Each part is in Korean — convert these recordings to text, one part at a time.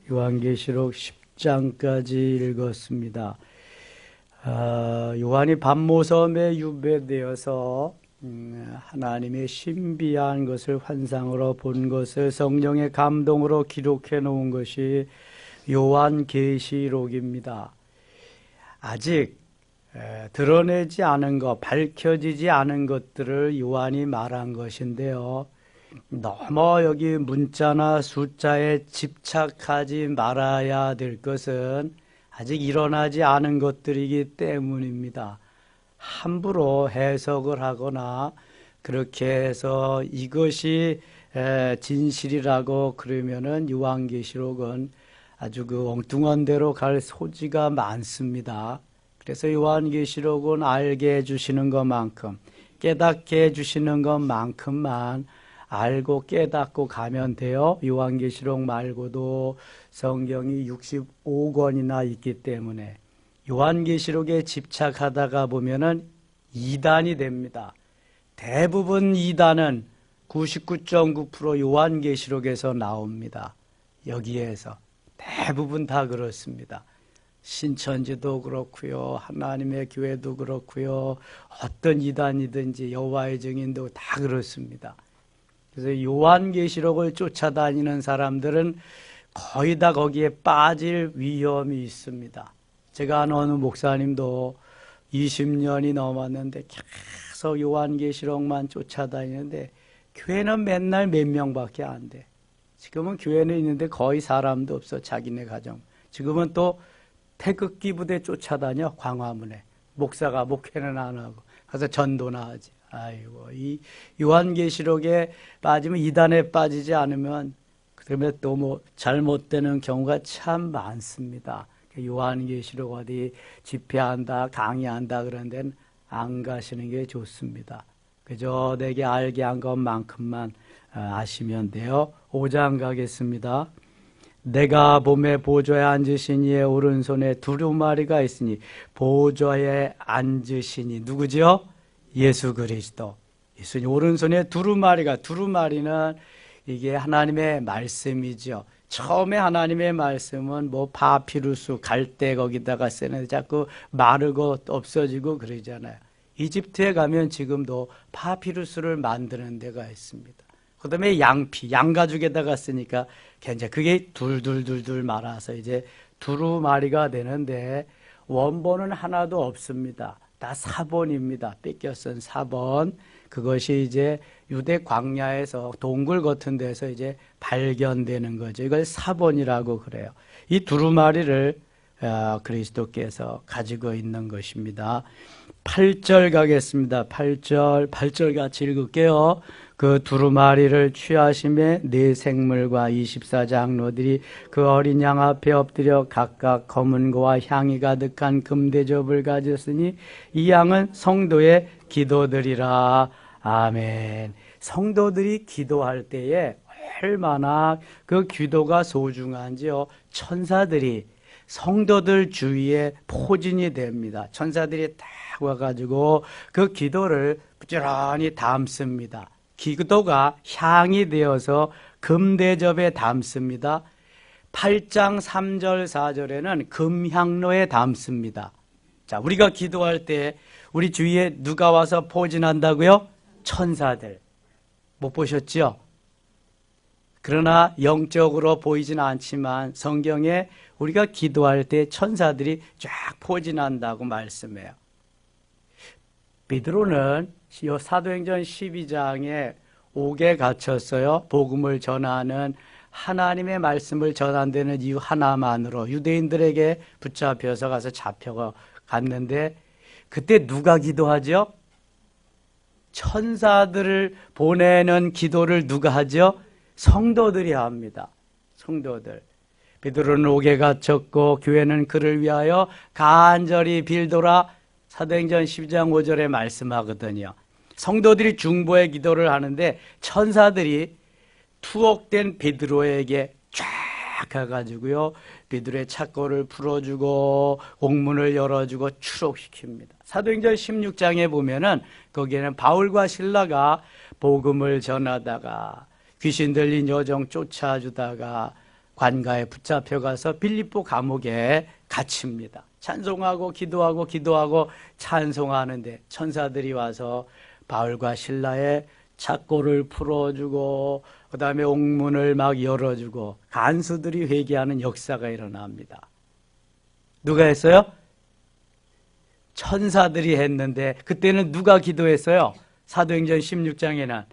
요한계시록 10장까지 읽었습니다. 요한이 밤모섬에 유배되어서 하나님의 신비한 것을 환상으로 본 것을 성령의 감동으로 기록해 놓은 것이 요한계시록입니다. 아직 드러내지 않은 것, 밝혀지지 않은 것들을 요한이 말한 것인데요. 너무 여기 문자나 숫자에 집착하지 말아야 될 것은 아직 일어나지 않은 것들이기 때문입니다. 함부로 해석을 하거나 그렇게 해서 이것이 진실이라고 그러면은 요한계시록은 아주 그 엉뚱한 데로 갈 소지가 많습니다. 그래서 요한계시록은 알게 해주시는 것만큼, 깨닫게 해주시는 것만큼만 알고 깨닫고 가면 돼요. 요한계시록 말고도 성경이 65권이나 있기 때문에 요한계시록에 집착하다가 보면은 이단이 됩니다. 대부분 이단은 99.9% 요한계시록에서 나옵니다. 여기에서 대부분 다 그렇습니다. 신천지도 그렇고요, 하나님의 교회도 그렇고요, 어떤 이단이든지 여호와의 증인도 다 그렇습니다. 그래서 요한계시록을 쫓아다니는 사람들은 거의 다 거기에 빠질 위험이 있습니다. 제가 아는 어느 목사님도 20년이 넘었는데 계속 요한계시록만 쫓아다니는데 교회는 맨날 몇 명밖에 안 돼. 지금은 교회는 있는데 거의 사람도 없어, 자기네 가정. 지금은 또 태극기 부대 쫓아다녀, 광화문에. 목사가 목회는 안 하고 가서 전도나 하지. 아이고, 이 요한계시록에 빠지면, 이단에 빠지지 않으면 그러면 또 뭐 잘못되는 경우가 참 많습니다. 요한계시록 어디 집회한다, 강의한다 그런 데는 안 가시는 게 좋습니다. 그저 내게 알게 한 것만큼만 아시면 돼요. 5장 가겠습니다. 내가 봄에 보좌에 앉으신 이의 오른손에 두루마리가 있으니, 보좌에 앉으시니 누구지요? 예수 그리스도. 예수님 오른손에 두루마리가, 두루마리는 이게 하나님의 말씀이죠. 처음에 하나님의 말씀은 뭐 파피루스, 갈대 거기다가 쓰는데 자꾸 마르고 없어지고 그러잖아요. 이집트에 가면 지금도 파피루스를 만드는 데가 있습니다. 그 다음에 양피, 양가죽에다가 쓰니까 괜찮아. 그게 둘둘둘둘 말아서 이제 두루마리가 되는데 원본은 하나도 없습니다. 다 사본입니다. 뺏겨 쓴 사본. 그것이 이제 유대 광야에서 동굴 같은 데서 이제 발견되는 거죠. 이걸 사본이라고 그래요. 이 두루마리를 그리스도께서 가지고 있는 것입니다. 8절 가겠습니다. 8절 같이 읽을게요. 그 두루마리를 취하심에 네 생물과 24장로들이 그 어린 양 앞에 엎드려 각각 검은 고와 향이 가득한 금대접을 가졌으니 이 양은 성도의 기도들이라. 아멘. 성도들이 기도할 때에 얼마나 그 기도가 소중한지요. 천사들이 성도들 주위에 포진이 됩니다. 천사들이 딱 와가지고 그 기도를 부지런히 담습니다. 기도가 향이 되어서 금대접에 담습니다. 8장 3절 4절에는 금향로에 담습니다. 자, 우리가 기도할 때 우리 주위에 누가 와서 포진한다고요? 천사들. 못 보셨죠? 그러나 영적으로 보이지는 않지만 성경에 우리가 기도할 때 천사들이 쫙 포진한다고 말씀해요. 베드로는 사도행전 12장에 옥에 갇혔어요. 복음을 전하는, 하나님의 말씀을 전한다는 이유 하나만으로 유대인들에게 붙잡혀서 가서 잡혀갔는데 그때 누가 기도하죠? 천사들을 보내는 기도를 누가 하죠? 성도들이 합니다. 성도들. 베드로는 옥에 갇혔고 교회는 그를 위하여 간절히 빌더라. 사도행전 12장 5절에 말씀하거든요. 성도들이 중보의 기도를 하는데 천사들이 투옥된 베드로에게 쫙 가가지고요, 베드로의 착고를 풀어주고 옥문을 열어주고 추록시킵니다. 사도행전 16장에 보면은 거기에는 바울과 실라가 복음을 전하다가 귀신 들린 여종 쫓아주다가 관가에 붙잡혀가서 빌립보 감옥에 갇힙니다. 찬송하고 기도하고 찬송하는데 천사들이 와서 바울과 실라의 착고를 풀어주고 그 다음에 옥문을 막 열어주고 간수들이 회개하는 역사가 일어납니다. 누가 했어요? 천사들이 했는데 그때는 누가 기도했어요? 사도행전 16장에는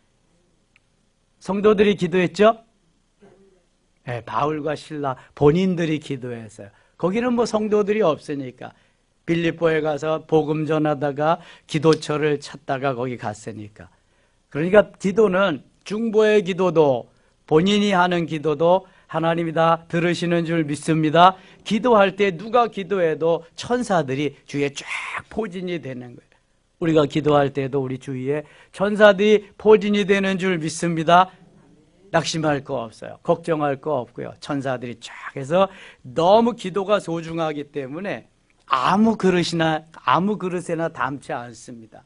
성도들이 기도했죠? 네, 바울과 실라 본인들이 기도했어요. 거기는 뭐 성도들이 없으니까 빌립보에 가서 복음 전하다가 기도처를 찾다가 거기 갔으니까. 그러니까 기도는 중보의 기도도 본인이 하는 기도도 하나님이 다 들으시는 줄 믿습니다. 기도할 때 누가 기도해도 천사들이 주위에 쫙 포진이 되는 거예요. 우리가 기도할 때도 우리 주위에 천사들이 포진이 되는 줄 믿습니다. 낙심할 거 없어요. 걱정할 거 없고요. 천사들이 쫙 해서 너무 기도가 소중하기 때문에 아무 그릇에나 담지 않습니다.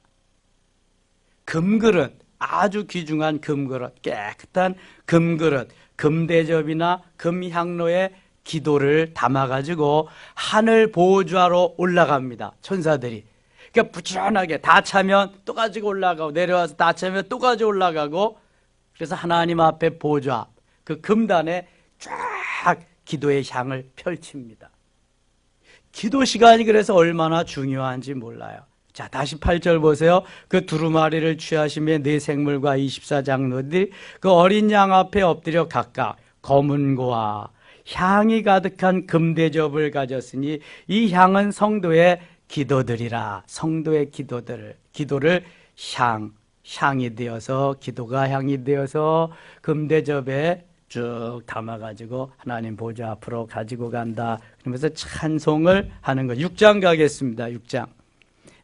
금그릇, 아주 귀중한 금그릇, 깨끗한 금그릇, 금대접이나 금향로에 기도를 담아가지고 하늘 보좌로 올라갑니다. 천사들이. 그러니까 부지런하게 다 차면 또 가지고 올라가고 내려와서 다 차면 또 가지고 올라가고 그래서 하나님 앞에 보좌, 그 금단에 쫙 기도의 향을 펼칩니다. 기도 시간이 그래서 얼마나 중요한지 몰라요. 자, 다시 8절 보세요. 그 두루마리를 취하시며 네 생물과 24장로들이 그 어린 양 앞에 엎드려 각각 검은 고와 향이 가득한 금대접을 가졌으니 이 향은 성도의 기도들이라. 성도의 기도를 향이 되어서 기도가 향이 되어서 금대접에 쭉 담아가지고 하나님 보좌 앞으로 가지고 간다. 그러면서 찬송을 하는 거. 6장 가겠습니다. 6장.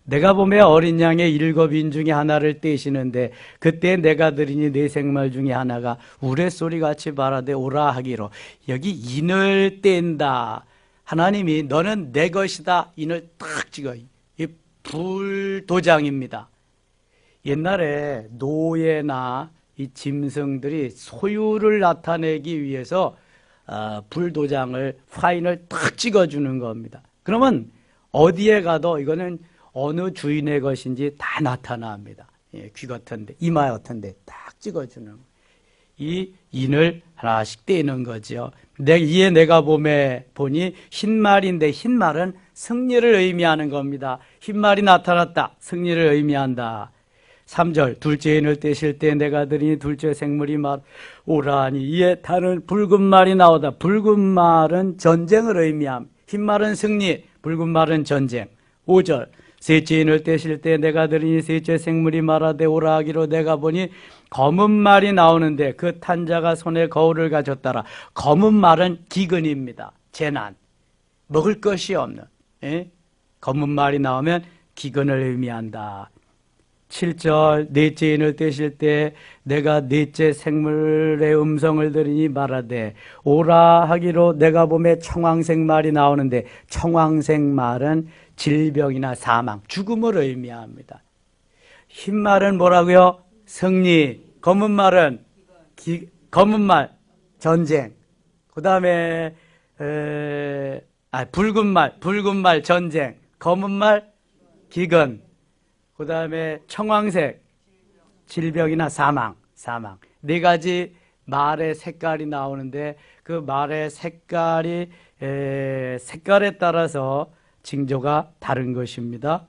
내가 보며 어린 양의 7인 중에 하나를 떼시는데 그때 내가 들으니 네 생물 중에 하나가 우레소리같이 말하되 오라 하기로. 여기 인을 뗀다. 하나님이 너는 내 것이다. 인을 딱 찍어요. 이 불도장입니다. 옛날에 노예나 이 짐승들이 소유를 나타내기 위해서 불도장을 화인을 딱 찍어주는 겁니다. 그러면 어디에 가도 이거는 어느 주인의 것인지 다 나타납니다. 예, 귀 같은데 이마 같은데 딱 찍어주는 이 인을 하나씩 떼는 거죠. 이에 내가 보니 흰말인데 흰말은 승리를 의미하는 겁니다. 흰말이 나타났다. 승리를 의미한다. 3절 둘째 인을 떼실 때 내가 들으니 둘째 생물이 오라니 이에 다른 붉은 말이 나오다. 붉은 말은 전쟁을 의미함. 흰 말은 승리, 붉은 말은 전쟁. 5절 셋째 인을 떼실 때 내가 들으니 셋째 생물이 말하되 오라 하기로 내가 보니 검은 말이 나오는데 그 탄 자가 손에 거울을 가졌더라. 검은 말은 기근입니다. 재난, 먹을 것이 없는. 예? 검은 말이 나오면 기근을 의미한다. 7절 넷째 인을 떼실 때 내가 넷째 생물의 음성을 들으니 말하되 오라 하기로 내가 보매 청황색 말이 나오는데 청황색 말은 질병이나 사망, 죽음을 의미합니다. 흰 말은 뭐라고요? 승리. 검은 말은 검은 말 전쟁. 그 다음에 붉은 말 전쟁. 검은 말 기근. 그 다음에 청황색 질병이나 사망. 네 가지 말의 색깔이 나오는데 그 말의 색깔에 따라서 징조가 다른 것입니다.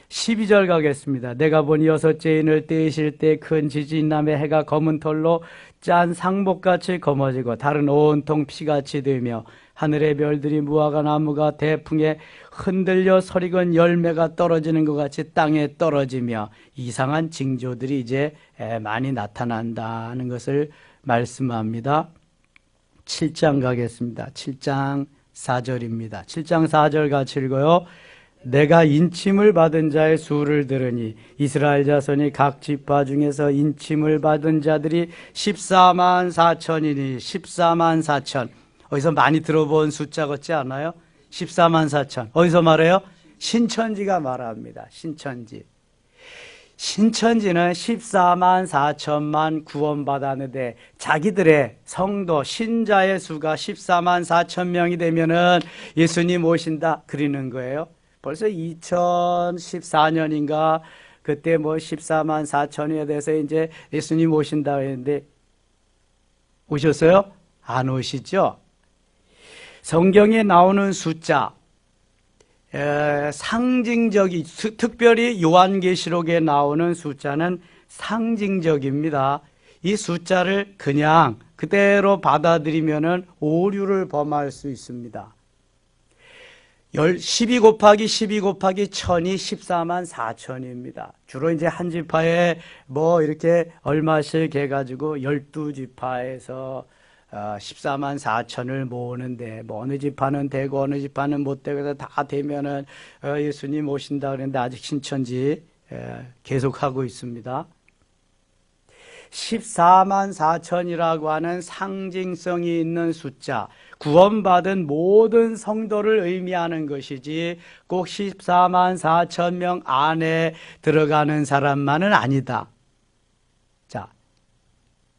12절 가겠습니다. 내가 보니 여섯째 인을 떼실 때 큰 지진이 나며 해가 검은 털로 짠 상복같이 검어지고 달은 온통 피같이 되며 하늘의 별들이 무화과 나무가 대풍에 흔들려 서리건 열매가 떨어지는 것 같이 땅에 떨어지며 이상한 징조들이 이제 많이 나타난다는 것을 말씀합니다. 7장 가겠습니다. 7장 4절입니다. 7장 4절 같이 읽어요. 내가 인침을 받은 자의 수를 들으니 이스라엘 자손이 각 지파 중에서 인침을 받은 자들이 14만 4천이니 14만 4천. 어디서 많이 들어본 숫자 같지 않아요? 14만 4천. 어디서 말해요? 신천지가 말합니다. 신천지. 신천지는 14만 4천만 구원받았는데 자기들의 성도 신자의 수가 14만 4천 명이 되면은 예수님 오신다 그러는 거예요. 벌써 2014년인가 그때 뭐 14만 4천에 대해서 이제 예수님 오신다 했는데 오셨어요? 안 오시죠? 성경에 나오는 숫자 상징적이 특별히 요한계시록에 나오는 숫자는 상징적입니다. 이 숫자를 그냥 그대로 받아들이면은 오류를 범할 수 있습니다. 12 곱하기 12 곱하기 1000이 14만 4천입니다. 주로 이제 한 지파에 뭐 이렇게 얼마씩 해가지고 12지파에서 14만 4천을 모으는데 뭐 어느 지파는 되고 어느 지파는 못 되고 해서 다 되면은 예수님 오신다 그랬는데 아직 신천지 계속하고 있습니다. 14만 4천이라고 하는 상징성이 있는 숫자, 구원받은 모든 성도를 의미하는 것이지 꼭 14만 4천 명 안에 들어가는 사람만은 아니다. 자,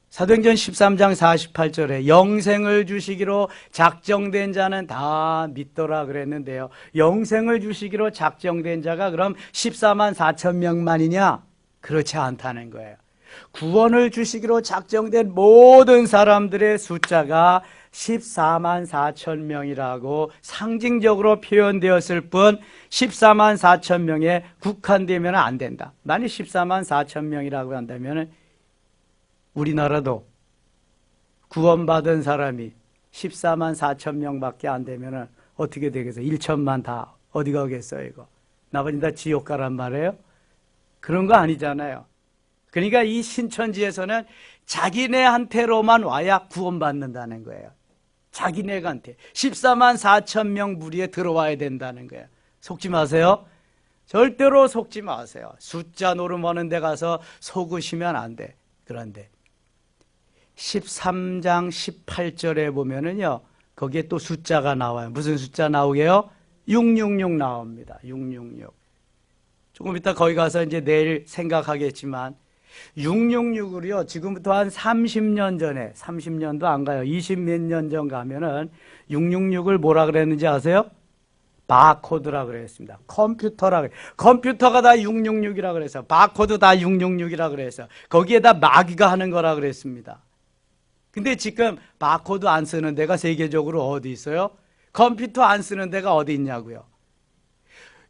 사도행전 13장 48절에 영생을 주시기로 작정된 자는 다 믿더라 그랬는데요. 영생을 주시기로 작정된 자가 그럼 14만 4천 명만이냐? 그렇지 않다는 거예요. 구원을 주시기로 작정된 모든 사람들의 숫자가 14만 4천 명이라고 상징적으로 표현되었을 뿐 14만 4천 명에 국한되면 안 된다. 만약 14만 4천 명이라고 한다면 우리나라도 구원받은 사람이 14만 4천 명밖에 안 되면 어떻게 되겠어요? 1천만 다 어디 가겠어요 이거? 나머지 다 지옥 가란 말이에요? 그런 거 아니잖아요. 그러니까 이 신천지에서는 자기네한테로만 와야 구원받는다는 거예요. 자기네한테 14만 4천 명 무리에 들어와야 된다는 거예요. 속지 마세요. 절대로 속지 마세요. 숫자 노름하는 데 가서 속으시면 안 돼. 그런데 13장 18절에 보면은요, 거기에 또 숫자가 나와요. 무슨 숫자 나오게요? 666 나옵니다. 666. 조금 이따 거기 가서 이제 내일 생각하겠지만 666을요, 지금부터 한 30년 전에, 30년도 안 가요. 20 몇 년 전 가면은 666을 뭐라 그랬는지 아세요? 바코드라 그랬습니다. 컴퓨터가 다 666이라 그래서, 바코드 다 666이라 그래서, 거기에다 마귀가 하는 거라 그랬습니다. 근데 지금 바코드 안 쓰는 데가 세계적으로 어디 있어요? 컴퓨터 안 쓰는 데가 어디 있냐고요?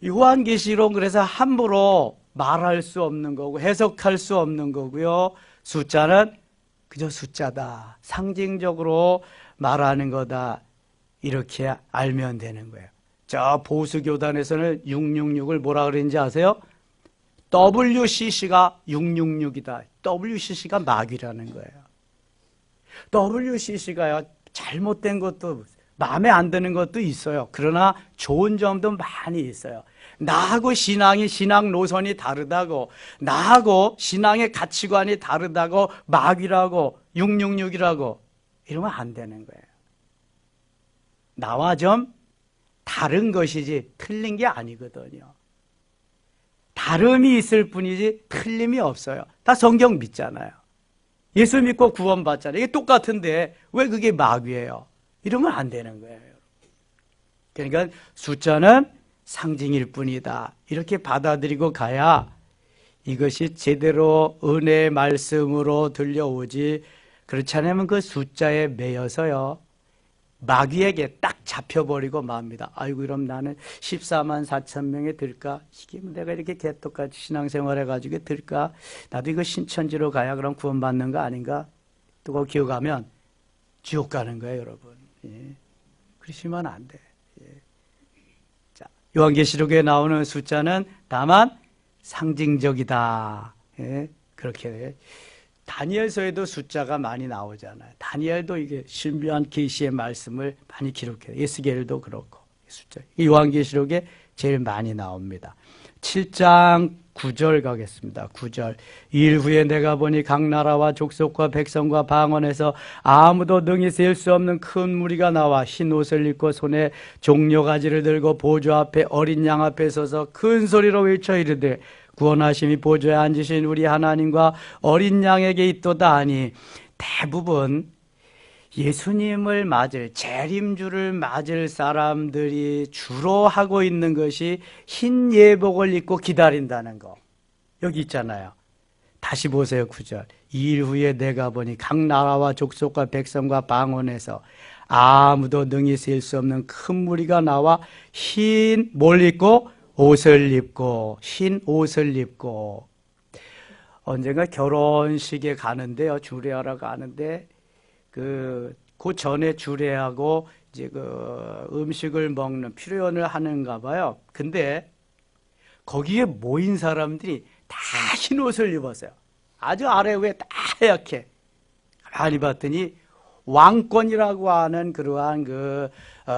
요한계시록 그래서 함부로 말할 수 없는 거고 해석할 수 없는 거고요. 숫자는 그저 숫자다. 상징적으로 말하는 거다. 이렇게 알면 되는 거예요. 저 보수교단에서는 666을 뭐라 그랬는지 아세요? WCC가 666이다. WCC가 마귀라는 거예요. WCC가요, 잘못된 것도 마음에 안 드는 것도 있어요. 그러나 좋은 점도 많이 있어요. 나하고 신앙 노선이 다르다고, 나하고 신앙의 가치관이 다르다고 마귀라고 666이라고 이러면 안 되는 거예요. 나와 좀 다른 것이지 틀린 게 아니거든요. 다름이 있을 뿐이지 틀림이 없어요. 다 성경 믿잖아요. 예수 믿고 구원받잖아요. 이게 똑같은데 왜 그게 마귀예요? 이러면 안 되는 거예요. 그러니까 숫자는 상징일 뿐이다. 이렇게 받아들이고 가야 이것이 제대로 은혜의 말씀으로 들려오지, 그렇지 않으면 그 숫자에 매여서요, 마귀에게 딱 잡혀버리고 맙니다. 아이고, 그럼 나는 14만 4천 명에 들까? 이게 내가 이렇게 개떡같이 신앙생활 해가지고 들까? 나도 이거 신천지로 가야 그럼 구원받는 거 아닌가? 또 그거 기억하면 지옥 가는 거예요, 여러분. 예. 그러시면 안 돼. 예. 자, 요한계시록에 나오는 숫자는 다만 상징적이다. 예. 그렇게 다니엘서에도 숫자가 많이 나오잖아요. 다니엘도 이게 신비한 계시의 말씀을 많이 기록해요. 에스겔도 그렇고. 숫자. 요한계시록에 제일 많이 나옵니다. 7장 9절 가겠습니다. 9절. 2일 후에 내가 보니 각 나라와 족속과 백성과 방언에서 아무도 능히 셀 수 없는 큰 무리가 나와 흰 옷을 입고 손에 종려가지를 들고 보좌 앞에 어린 양 앞에 서서 큰 소리로 외쳐 이르되 구원하심이 보좌에 앉으신 우리 하나님과 어린 양에게 있도다 하니, 대부분 예수님을 맞을, 재림주를 맞을 사람들이 주로 하고 있는 것이 흰 예복을 입고 기다린다는 거. 여기 있잖아요. 다시 보세요. 9절. 2일 후에 내가 보니 각 나라와 족속과 백성과 방언에서 아무도 능히 셀 수 없는 큰 무리가 나와 흰 뭘 입고? 옷을 입고, 흰 옷을 입고. 언젠가 결혼식에 가는데요. 주례하러 가는데 그 전에 주례하고 이제 그 음식을 먹는 필요연을 하는가 봐요. 근데 거기에 모인 사람들이 다 흰 옷을 입었어요. 아주 아래 위에 다 하얗게. 가만히 봤더니 왕권이라고 하는 그러한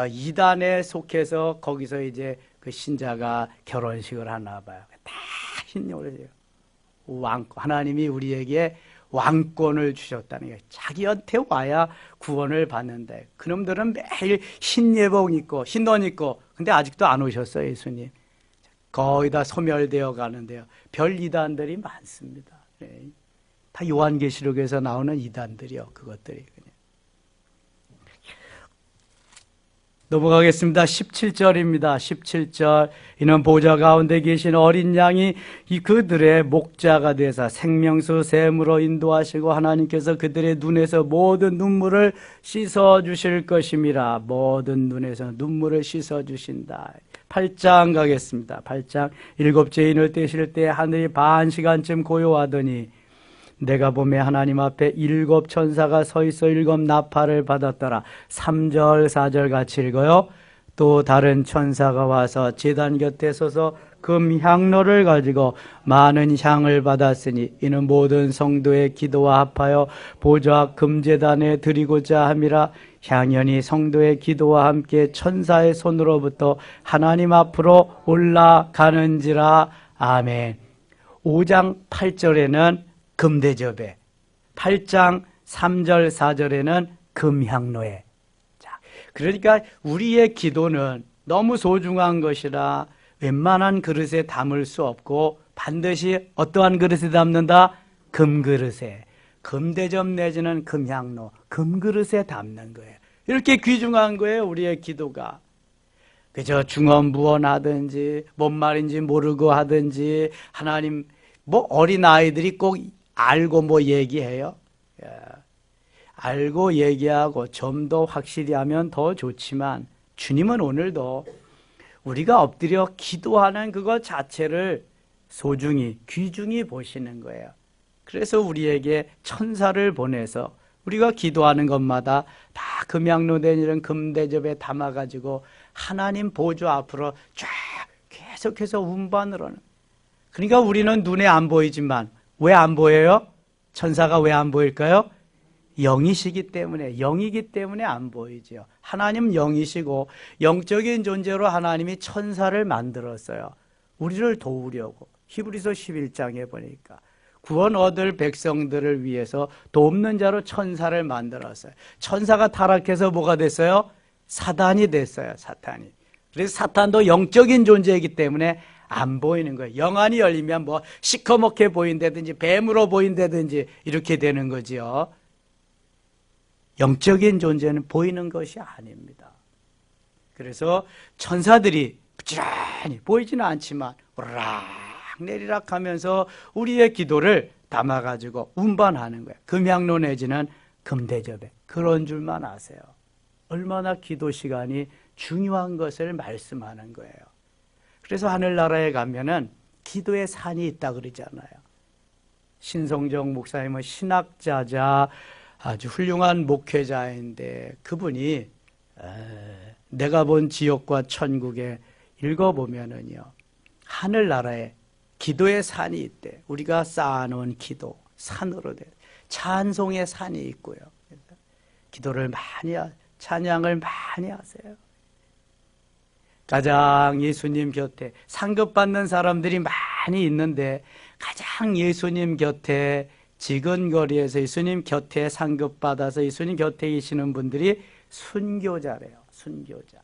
이단에 속해서 거기서 이제 그 신자가 결혼식을 하나 봐요. 다 흰 옷을. 왕권. 하나님이 우리에게 왕권을 주셨다는 거예요. 자기한테 와야 구원을 받는다. 그놈들은 매일 흰 예복 입고 흰 옷 입고, 근데 아직도 안 오셨어요. 예수님. 거의 다 소멸되어 가는데요. 별 이단들이 많습니다. 네. 다 요한계시록에서 나오는 이단들이요. 그것들이 그냥. 넘어가겠습니다. 17절입니다. 17절. 이는 보좌 가운데 계신 어린 양이 그들의 목자가 되사 생명수 샘으로 인도하시고 하나님께서 그들의 눈에서 모든 눈물을 씻어 주실 것임이라. 모든 눈에서 눈물을 씻어 주신다. 8장 가겠습니다. 8장. 일곱 죄인을 떼실 때 하늘이 반 시간쯤 고요하더니 내가 보매 하나님 앞에 일곱 천사가 서 있어 일곱 나팔을 받았더라. 3절 4절 같이 읽어요. 또 다른 천사가 와서 제단 곁에 서서 금 향로를 가지고 많은 향을 받았으니 이는 모든 성도의 기도와 합하여 보좌 금제단에 드리고자 함이라. 향연이 성도의 기도와 함께 천사의 손으로부터 하나님 앞으로 올라가는지라. 아멘. 5장 8절에는 금대접에, 8장 3절 4절에는 금향로에. 자, 그러니까 우리의 기도는 너무 소중한 것이라 웬만한 그릇에 담을 수 없고 반드시 어떠한 그릇에 담는다? 금그릇에. 금대접 내지는 금향로, 금그릇에 담는 거예요. 이렇게 귀중한 거예요. 우리의 기도가. 그저 중언부언하든지 뭔 말인지 모르고 하든지, 하나님 뭐 어린아이들이 꼭 알고 뭐 얘기해요. 알고 얘기하고 좀 더 확실히 하면 더 좋지만, 주님은 오늘도 우리가 엎드려 기도하는 그것 자체를 소중히 귀중히 보시는 거예요. 그래서 우리에게 천사를 보내서 우리가 기도하는 것마다 다 금향로 내지는 금대접에 담아가지고 하나님 보좌 앞으로 쫙 계속해서 운반을 하는. 그러니까 우리는 눈에 안 보이지만, 왜 안 보여요? 천사가 왜 안 보일까요? 영이시기 때문에, 영이기 때문에 안 보이죠. 하나님 영이시고 영적인 존재로 하나님이 천사를 만들었어요. 우리를 도우려고. 히브리서 11장에 보니까 구원 얻을 백성들을 위해서 돕는 자로 천사를 만들었어요. 천사가 타락해서 뭐가 됐어요? 사단이 됐어요. 사탄이. 그래서 사탄도 영적인 존재이기 때문에 안 보이는 거예요. 영안이 열리면 뭐 시커멓게 보인다든지 뱀으로 보인다든지 이렇게 되는 거지요. 영적인 존재는 보이는 것이 아닙니다. 그래서 천사들이 부지런히 보이지는 않지만 오르락 내리락 하면서 우리의 기도를 담아가지고 운반하는 거예요. 금향로 내지는 금대접에. 그런 줄만 아세요. 얼마나 기도 시간이 중요한 것을 말씀하는 거예요. 그래서 하늘나라에 가면은 기도의 산이 있다 그러잖아요. 신성정 목사님은 신학자자, 아주 훌륭한 목회자인데 그분이 내가 본 지옥과 천국에 읽어보면은요, 하늘나라에 기도의 산이 있대. 우리가 쌓아놓은 기도 산으로 돼. 찬송의 산이 있고요. 기도를 많이 찬양을 많이 하세요. 가장 예수님 곁에 상급받는 사람들이 많이 있는데 가장 예수님 곁에 지근거리에서 예수님 곁에 상급받아서 예수님 곁에 계시는 분들이 순교자래요. 순교자.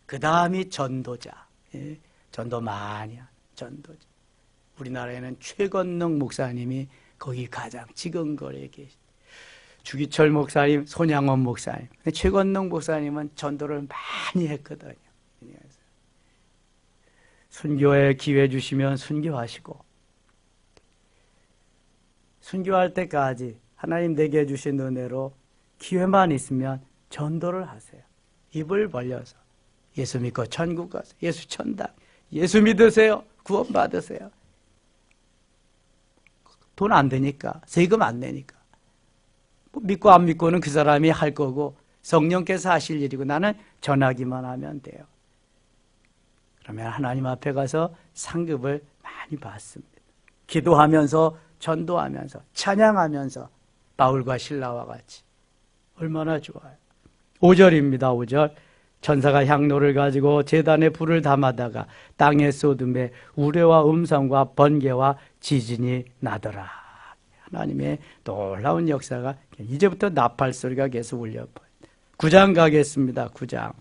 그 다음이 전도자. 예? 전도 많이 하는 전도자. 우리나라에는 최건능 목사님이 거기 가장 지근거리에 계시. 주기철 목사님, 손양원 목사님. 근데 최건능 목사님은 전도를 많이 했거든요. 순교에 기회 주시면 순교하시고, 순교할 때까지 하나님 내게 주신 은혜로 기회만 있으면 전도를 하세요. 입을 벌려서 예수 믿고 천국 가세요. 예수 천당. 예수 믿으세요. 구원 받으세요. 돈 안 되니까, 세금 안 내니까. 믿고 안 믿고는 그 사람이 할 거고 성령께서 하실 일이고 나는 전하기만 하면 돼요. 그러면 하나님 앞에 가서 상급을 많이 받습니다. 기도하면서 전도하면서 찬양하면서 바울과 신라와 같이 얼마나 좋아요. 5절입니다. 5절. 천사가 향로를 가지고 제단에 불을 담아다가 땅에 쏟음에 우레와 음성과 번개와 지진이 나더라. 하나님의 놀라운 역사가 이제부터 나팔 소리가 계속 울려버려요. 9장 가겠습니다. 9장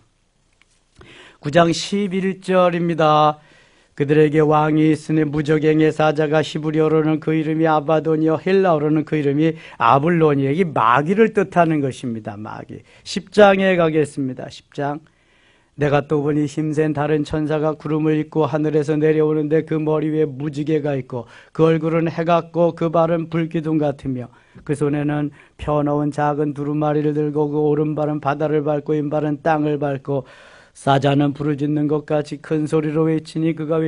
11절입니다. 그들에게 왕이 있으니 무적행의 사자가 히브리어로는 그 이름이 아바돈이요 헬라어로는 그 이름이 아블론이. 여기 마귀를 뜻하는 것입니다. 마귀. 10장에 가겠습니다. 10장. 내가 또 보니 힘센 다른 천사가 구름을 입고 하늘에서 내려오는데 그 머리 위에 무지개가 있고 그 얼굴은 해 같고 그 발은 불기둥 같으며 그 손에는 펴놓은 작은 두루마리를 들고 그 오른발은 바다를 밟고 왼발은 땅을 밟고 사자는 부르짖는 것 같이 큰 소리로 외치니 그가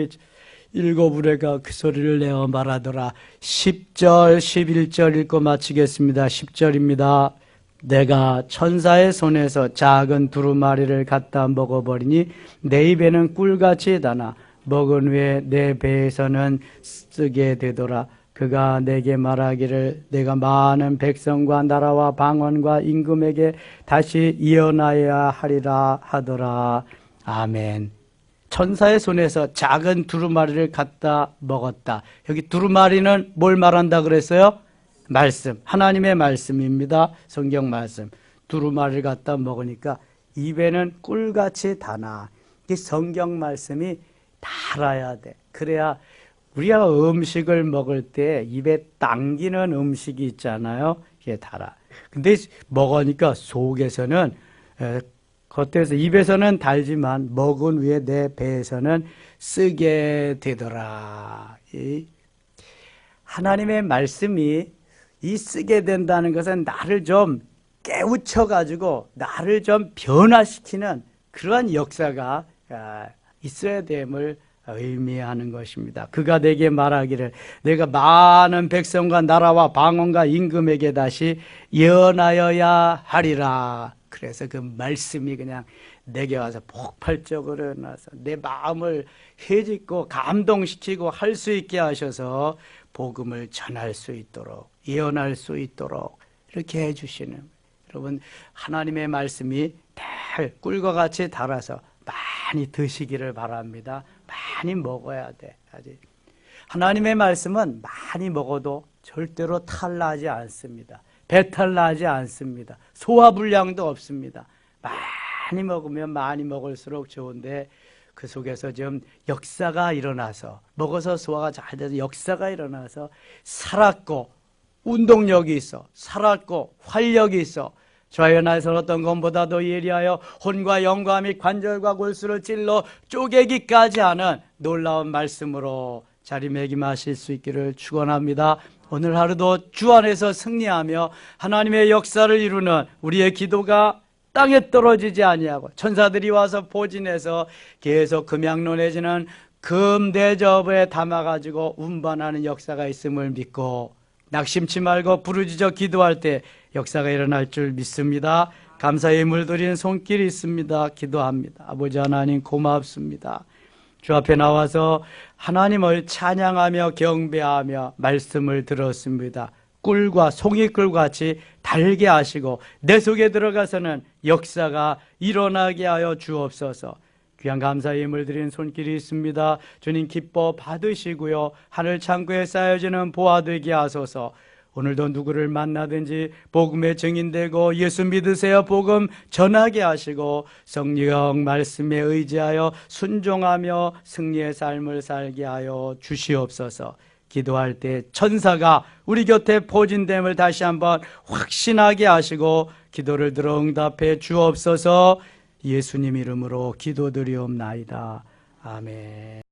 일곱 우레가 그 소리를 내어 말하더라. 10절 11절 읽고 마치겠습니다. 10절입니다. 내가 천사의 손에서 작은 두루마리를 갖다 먹어버리니 내 입에는 꿀같이 다나 먹은 후에 내 배에서는 쓰게 되더라. 그가 내게 말하기를 내가 많은 백성과 나라와 방언과 임금에게 다시 이어나야 하리라 하더라. 아멘. 천사의 손에서 작은 두루마리를 갖다 먹었다. 여기 두루마리는 뭘 말한다 그랬어요? 말씀, 하나님의 말씀입니다. 성경 말씀. 두루마리를 갖다 먹으니까 입에는 꿀같이 다나. 이 성경 말씀이 달아야 돼. 그래야 우리가 음식을 먹을 때 입에 당기는 음식이 있잖아요. 이게 달아. 근데 먹으니까 속에서는 겉에서 입에서는 달지만 먹은 후에 내 배에서는 쓰게 되더라. 이 하나님의 말씀이 이 쓰게 된다는 것은 나를 좀 깨우쳐가지고 나를 좀 변화시키는 그러한 역사가 있어야 됨을 의미하는 것입니다. 그가 내게 말하기를 내가 많은 백성과 나라와 방언과 임금에게 다시 예언하여야 하리라. 그래서 그 말씀이 그냥 내게 와서 폭발적으로 나서 내 마음을 헤집고 감동시키고 할 수 있게 하셔서 복음을 전할 수 있도록 예언할 수 있도록 이렇게 해주시는, 여러분 하나님의 말씀이 달 꿀과 같이 달아서 많이 드시기를 바랍니다. 많이 먹어야 돼. 하나님의 말씀은 많이 먹어도 절대로 탈나지 않습니다. 배탈 나지 않습니다. 소화불량도 없습니다. 많이 먹으면 많이 먹을수록 좋은데 그 속에서 좀 역사가 일어나서 먹어서 소화가 잘 돼서 역사가 일어나서 살았고 운동력이 있어 살았고 활력이 있어 좌연에서 어떤 것보다도 예리하여 혼과 영과 및 관절과 골수를 찔러 쪼개기까지 하는 놀라운 말씀으로 자리매김하실 수 있기를 축원합니다. 오늘 하루도 주 안에서 승리하며 하나님의 역사를 이루는 우리의 기도가 땅에 떨어지지 아니하고 천사들이 와서 포진해서 계속 금양로 내지는 금대접에 담아가지고 운반하는 역사가 있음을 믿고 낙심치 말고 부르짖어 기도할 때 역사가 일어날 줄 믿습니다. 감사의 물들인 손길이 있습니다. 기도합니다. 아버지 하나님 고맙습니다. 주 앞에 나와서 하나님을 찬양하며 경배하며 말씀을 들었습니다. 꿀과 송이꿀 같이 달게 하시고 내 속에 들어가서는 역사가 일어나게 하여 주옵소서. 귀한 감사의 힘을 드린 손길이 있습니다. 주님 기뻐 받으시고요. 하늘 창고에 쌓여지는 보화 되게 하소서. 오늘도 누구를 만나든지 복음의 증인되고 예수 믿으세요 복음 전하게 하시고 성령 말씀에 의지하여 순종하며 승리의 삶을 살게 하여 주시옵소서. 기도할 때 천사가 우리 곁에 포진됨을 다시 한번 확신하게 하시고 기도를 들어 응답해 주옵소서. 예수님 이름으로 기도드리옵나이다. 아멘.